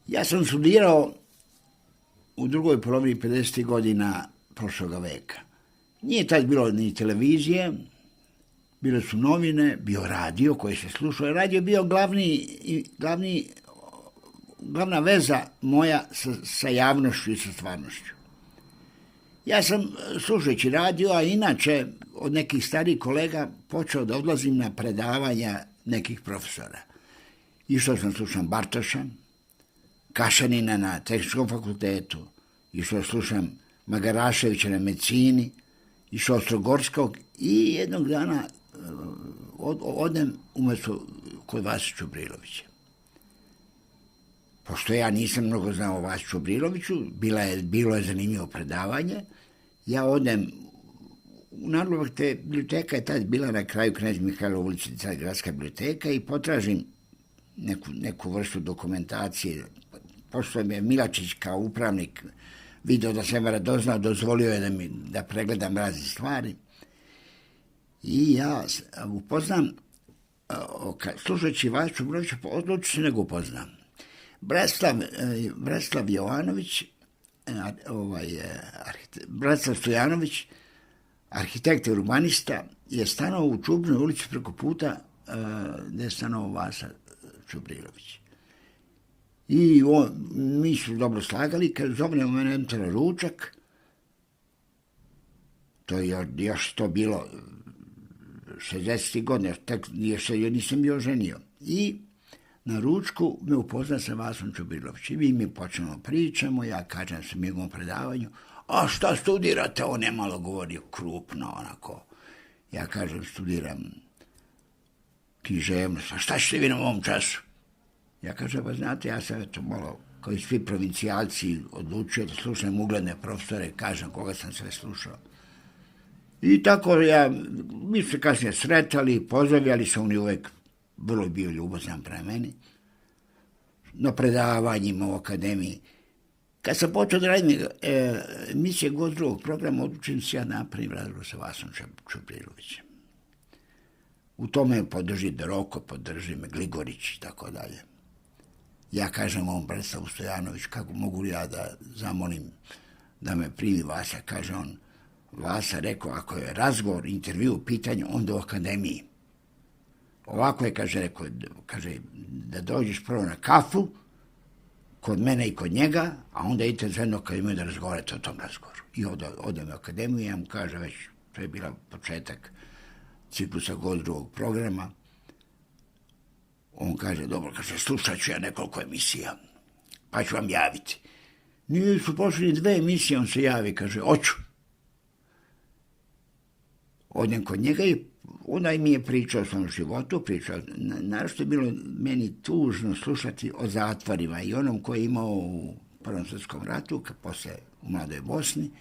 Ja sam studirao u drugoj polovini 50. godina prošloga veka. Nije tad bilo ni televizije, bile su novine, bio radio koji se slušao. Radio je bio glavna veza moja sa javnošću i sa stvarnošću. Ja sam, slušajući radio, a inače od nekih starijih kolega, počeo da odlazim na predavanja nekih profesora. Išao sam slušam Bartoša, Kašanina na Tehničkom fakultetu, išao slušam Magaraševića na medicini, išao Ostrogorskog i jednog dana odem umjesto kod Vase Čubrilovića. Pošto ja nisam mnogo znao o Vasi Čubriloviću, bilo je zanimljivo predavanje, ja odem u nadlovak te biblioteka je tad bila na kraju Knez Mihajlova ulici, gradska biblioteka, i potražim neku vrstu dokumentacije. Pošto mi je Milačić kao upravnik video da sam radoznao, dozvolio je da pregledam razne stvari. I ja upoznam, slušajući Vasu Čubrilovića, odlučio se nego upoznam. Bratislav Jovanović, Bratislav Stojanović, arhitekt i urbanista, je stanovao u Čubnoj ulici preko puta gdje je stanovao Vasa Čubrilović. I mi su dobro slagali, kad zovnemo mene jedan ručak, to je još to bilo 60. godina, još nisam bio ženio. I na ručku me upozna sa Vasom Čubrilovićem. I mi počnemo pričamo, ja kažem sa njegovom predavanju, a šta studirate? On je malo govorio krupno, onako. Ja kažem, studiram književnost. A šta ćete vi na ovom času? Ja kažem, pa znate, ja sam eto malo, kao i svi provincijalci, odlučio da slušam ugledne profesore, kažem koga sam sve slušao. I tako mi su se kasnije sretali, pozdravljali se, oni uvek vrlo je bio ljubazan prema meni, na predavanjima u akademiji. Kad sam počeo da radim emisije Gost drugog programa, odlučim se ja napravim razgovor sa Vasom Čubrilovićem. U tome podrži Deroko, podrži me Gligorić i tako dalje. Ja kažem ovom Bratislavu Stojanoviću, kako mogu li ja da zamolim da me primi Vasa? Kaže on, Vasa rekao, ako je razgovor, intervju u pitanju, onda u akademiji. Ovako je, rekao, da dođeš prvo na kafu, kod mene i kod njega, a onda idete zajedno kad imaju da razgovarate o tom razgovoru. I odem u akademiju i ja mu kaže već, to je bila početak ciklusa Gost drugog programa. On kaže, dobro, slušat ću ja nekoliko emisija, pa ću vam javiti. Nisu pošli 2 emisije, on se javi, kaže, hoću. Odem kod njega i onda mi je pričao o svom životu, naravno je bilo meni tužno slušati o zatvorima i onom koji je imao u Prvom svjetskom ratu, posle u Mladoj Bosni,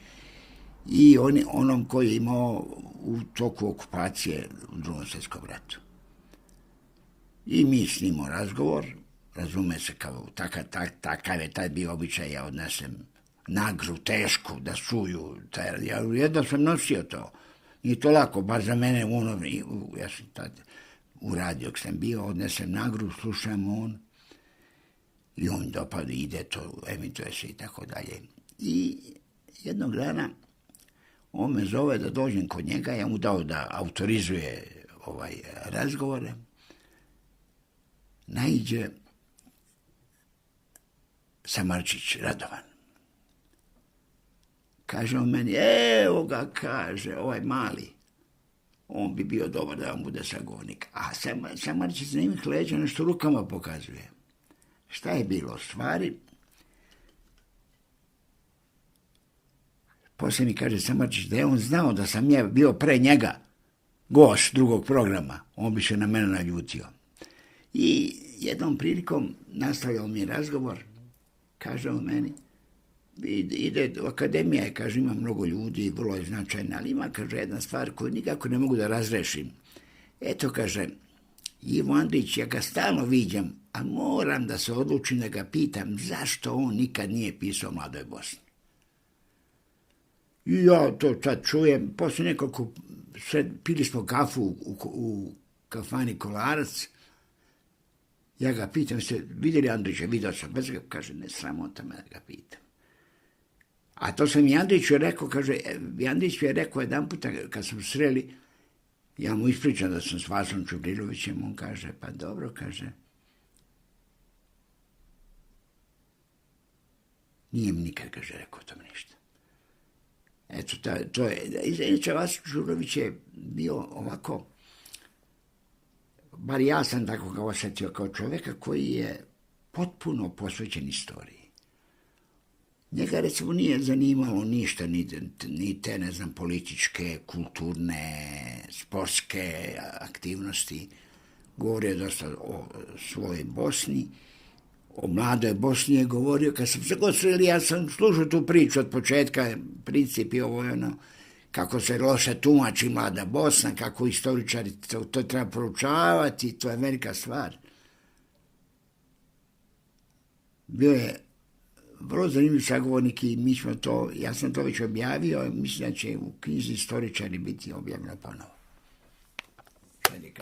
i onom koji je imao u toku okupacije u Drugom svjetskom ratu. I mi snimo razgovor, razume se kao takav je taj bio običaj, ja odnesem nagru tešku da suju, ja jedno sam nosio to. Nije to lako, bar za mene ja sam tad u radio kad sam bio, odnesem nagru, slušam on i on dopade, ide to, emituje se i tako dalje. I jednog dana on me zove da dođem kod njega, ja mu dao da autorizuje razgovore. Naiđe Samarčić Radovan. Kaže on meni, evo ga, kaže, ovaj mali, on bi bio dobar da vam bude sagovornik. A Samarčić na njih leđa nešto rukama pokazuje. Šta je bilo stvari? Poslije mi kaže Samarčić da je on znao da sam ja bio pre njega gost drugog programa. On bi se na mene naljutio. I jednom prilikom nastavljao mi razgovor, kaže on meni, ide u akademija je, kaže, ima mnogo ljudi, vrlo je značajna, ali ima, kaže, jedna stvar koju nikako ne mogu da razrešim. Eto, kaže, Ivo Andrić, ja ga stalno viđam, a moram da se odlučim da ga pitam zašto on nikad nije pisao o Mladoj Bosni. I ja to sad čujem, posle nekoliko, pili smo kafu u kafani Kolarac, Ja ga pitam, ste vidjeli Andrića? Vidio sam, bez ga, kaže, ne sramota me da ga pitam. A to sam Andriću rekao, kaže, Andrić je rekao jedan puta kad smo sreli, ja mu ispričam da sam s Vasom Čubrilovićem, on kaže, pa dobro, kaže, nije mi nikad, kaže, rekao o tome ništa. Eto, to je, inače Vaso Čubrilović je bio ovako, bar ja sam tako ga osjetio kao čovjeka koji je potpuno posvećen istoriji. Njega, recimo, nije zanimalo ništa, ni te, ne znam, političke, kulturne, sportske aktivnosti. Govorio je dosta o svojoj Bosni, o mladoj Bosni je govorio. Kad sam se god sreli, ja sam slušao tu priču od početka, princip je ovo ono, kako se loše tumači mlada Bosna, kako istoričari to treba proučavati, to je velika stvar. Bio je vrlo zanimljiv sagovornik i mi smo to, ja sam to već objavio, mislim da će u knjizi Istoričari biti objavljeno ponovo.